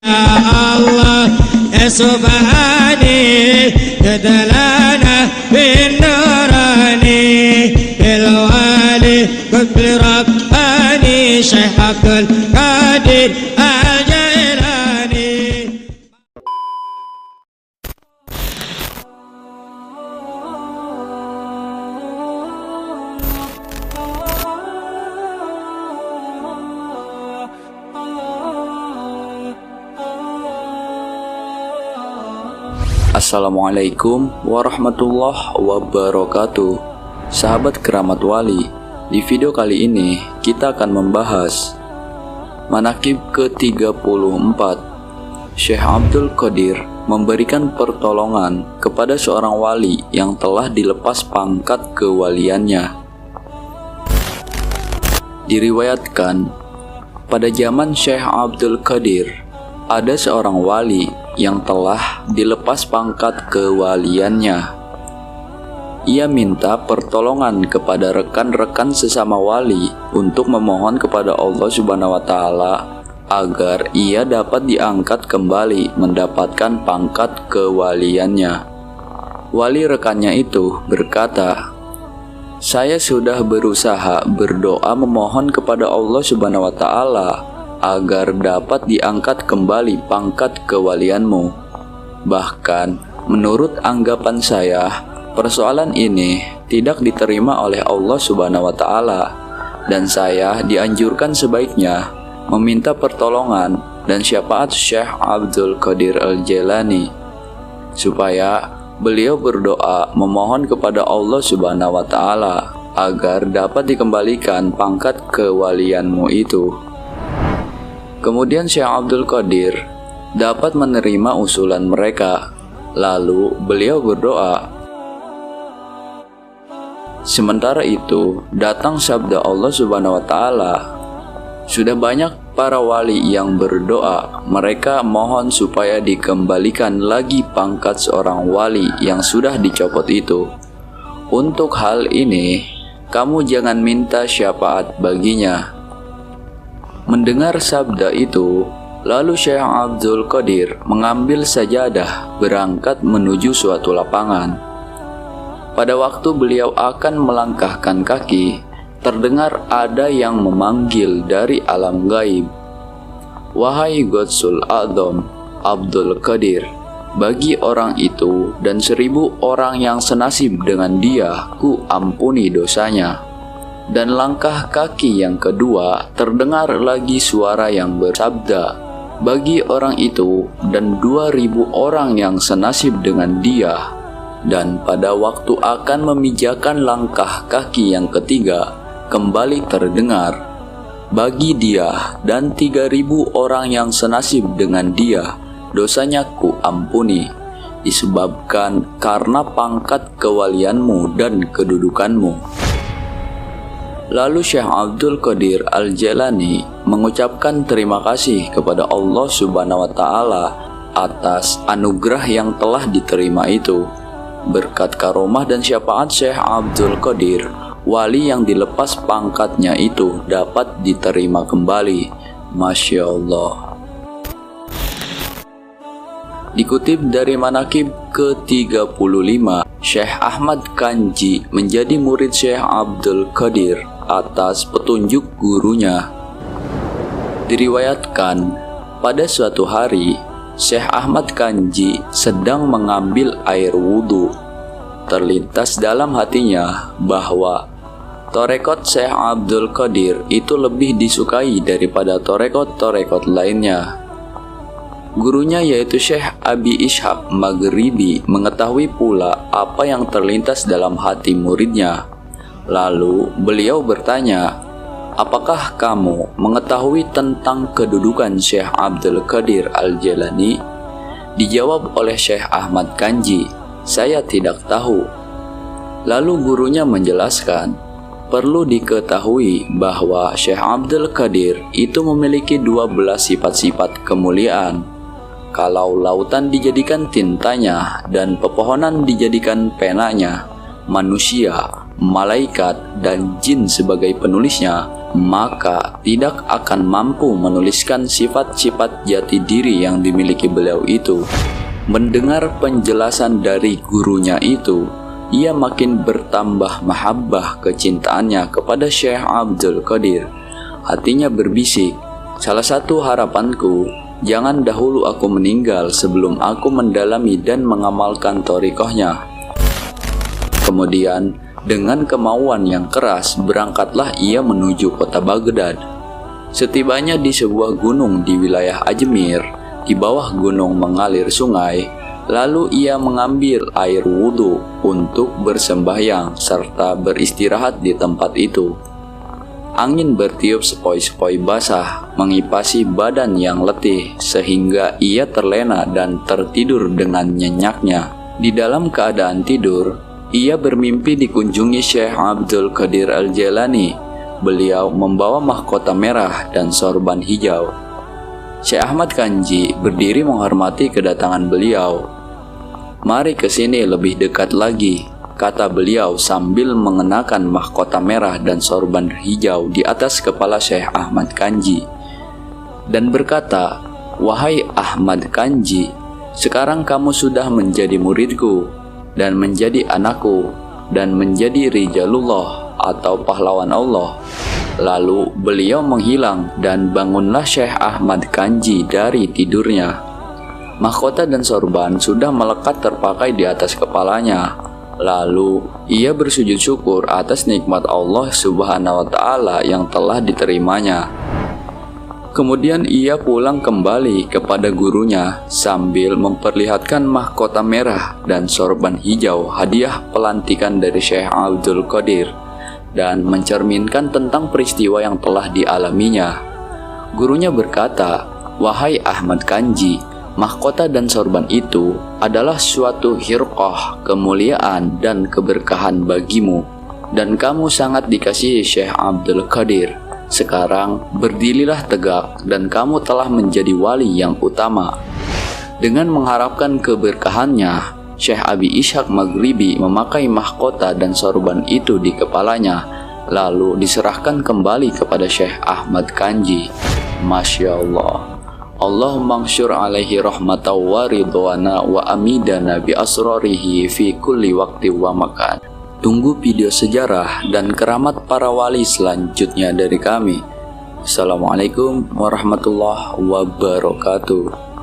Allah subhani tadalana bin nurani bil wali qadri rabbani Syekhul Qadir Al-Jailani. Assalamualaikum warahmatullahi wabarakatuh. Sahabat keramat wali, di video kali ini kita akan membahas manaqib ke-34. Syekh Abdul Qadir memberikan pertolongan kepada seorang wali yang telah dilepas pangkat kewaliannya. Diriwayatkan, pada zaman Syekh Abdul Qadir ada seorang wali yang telah dilepas pangkat kewaliannya. Ia minta pertolongan kepada rekan-rekan sesama wali untuk memohon kepada Allah Subhanahu wa Ta'ala agar ia dapat diangkat kembali mendapatkan pangkat kewaliannya. Wali rekannya itu berkata, "Saya sudah berusaha berdoa memohon kepada Allah Subhanahu wa Ta'ala agar dapat diangkat kembali pangkat kewalianmu. Bahkan, menurut anggapan saya, persoalan ini tidak diterima oleh Allah Subhanahu wa Ta'ala, dan saya dianjurkan sebaiknya meminta pertolongan dan syafaat Syekh Abdul Qadir Al-Jailani, supaya beliau berdoa memohon kepada Allah Subhanahu wa Ta'ala agar dapat dikembalikan pangkat kewalianmu itu." Kemudian Syekh Abdul Qadir dapat menerima usulan mereka. Lalu beliau berdoa. Sementara itu, datang sabda Allah Subhanahu wa Ta'ala, "Sudah banyak para wali yang berdoa, mereka mohon supaya dikembalikan lagi pangkat seorang wali yang sudah dicopot itu. Untuk hal ini, kamu jangan minta syafaat baginya." Mendengar sabda itu, lalu Syekh Abdul Qadir mengambil sajadah berangkat menuju suatu lapangan. Pada waktu beliau akan melangkahkan kaki, terdengar ada yang memanggil dari alam gaib, "Wahai Ghautsul A'dzam Abdul Qadir, bagi orang itu dan 1000 orang yang senasib dengan dia, ku ampuni dosanya." Dan langkah kaki yang kedua terdengar lagi suara yang bersabda, "Bagi orang itu dan 2000 orang yang senasib dengan dia." Dan pada waktu akan memijakan langkah kaki yang ketiga, kembali terdengar, "Bagi dia dan 3000 orang yang senasib dengan dia, dosanya ku ampuni, disebabkan karena pangkat kewalianmu dan kedudukanmu." Lalu Syekh Abdul Qadir Al-Jailani mengucapkan terima kasih kepada Allah Subhanahu wa Ta'ala atas anugerah yang telah diterima itu. Berkat karomah dan syafaat Syekh Abdul Qadir, wali yang dilepas pangkatnya itu dapat diterima kembali. Masya Allah. Dikutip dari manaqib ke-35, Syekh Ahmad Kanji menjadi murid Syekh Abdul Qadir atas petunjuk gurunya. Diriwayatkan, pada suatu hari Syekh Ahmad Kanji sedang mengambil air wudhu. Terlintas dalam hatinya bahwa torekot Syekh Abdul Qadir itu lebih disukai daripada torekot-torekot lainnya. Gurunya yaitu Syekh Abi Ishaq Maghribi mengetahui pula apa yang terlintas dalam hati muridnya. Lalu beliau bertanya, "Apakah kamu mengetahui tentang kedudukan Syekh Abdul Qadir Al-Jailani?" Dijawab oleh Syekh Ahmad Kanji, "Saya tidak tahu." Lalu gurunya menjelaskan, perlu diketahui bahwa Syekh Abdul Qadir itu memiliki 12 sifat-sifat kemuliaan. Kalau lautan dijadikan tintanya dan pepohonan dijadikan penanya, manusia, malaikat, dan jin sebagai penulisnya, maka tidak akan mampu menuliskan sifat-sifat jati diri yang dimiliki beliau itu. Mendengar penjelasan dari gurunya itu, ia makin bertambah mahabbah kecintaannya kepada Syekh Abdul Qadir. Hatinya berbisik, salah satu harapanku, jangan dahulu aku meninggal sebelum aku mendalami dan mengamalkan thariqahnya. Kemudian, dengan kemauan yang keras, berangkatlah ia menuju kota Baghdad. Setibanya di sebuah gunung di wilayah Ajmer, di bawah gunung mengalir sungai, lalu ia mengambil air wudhu untuk bersembahyang serta beristirahat di tempat itu. Angin bertiup sepoi-sepoi basah, mengipasi badan yang letih, sehingga ia terlena dan tertidur dengan nyenyaknya. Di dalam keadaan tidur, ia bermimpi dikunjungi Syekh Abdul Qadir Al-Jailani. Beliau membawa mahkota merah dan sorban hijau. Syekh Ahmad Kanji berdiri menghormati kedatangan beliau. "Mari ke sini lebih dekat lagi," kata beliau sambil mengenakan mahkota merah dan sorban hijau di atas kepala Syekh Ahmad Kanji, dan berkata, "Wahai Ahmad Kanji, sekarang kamu sudah menjadi muridku dan menjadi anakku dan menjadi rijalullah atau pahlawan Allah." Lalu beliau menghilang dan bangunlah Syekh Ahmad Kanji dari tidurnya. Mahkota dan sorban sudah melekat terpakai di atas kepalanya. Lalu ia bersujud syukur atas nikmat Allah Subhanahu wa Ta'ala yang telah diterimanya. Kemudian ia pulang kembali kepada gurunya sambil memperlihatkan mahkota merah dan sorban hijau, hadiah pelantikan dari Syekh Abdul Qadir, dan mencerminkan tentang peristiwa yang telah dialaminya. Gurunya berkata, "Wahai Ahmad Kanji, mahkota dan sorban itu adalah suatu hirqah, kemuliaan dan keberkahan bagimu, dan kamu sangat dikasihi Syekh Abdul Qadir. Sekarang berdirilah tegak dan kamu telah menjadi wali yang utama." Dengan mengharapkan keberkahannya, Syekh Abi Ishaq Maghribi memakai mahkota dan sorban itu di kepalanya, lalu diserahkan kembali kepada Syekh Ahmad Kanji. Masya Allah. Allahumma ansyur alaihi rahmatan wa ridwana wa amidana bi asrarihi fi kulli waqti wa makan. Tunggu video sejarah dan keramat para wali selanjutnya dari kami. Assalamualaikum warahmatullahi wabarakatuh.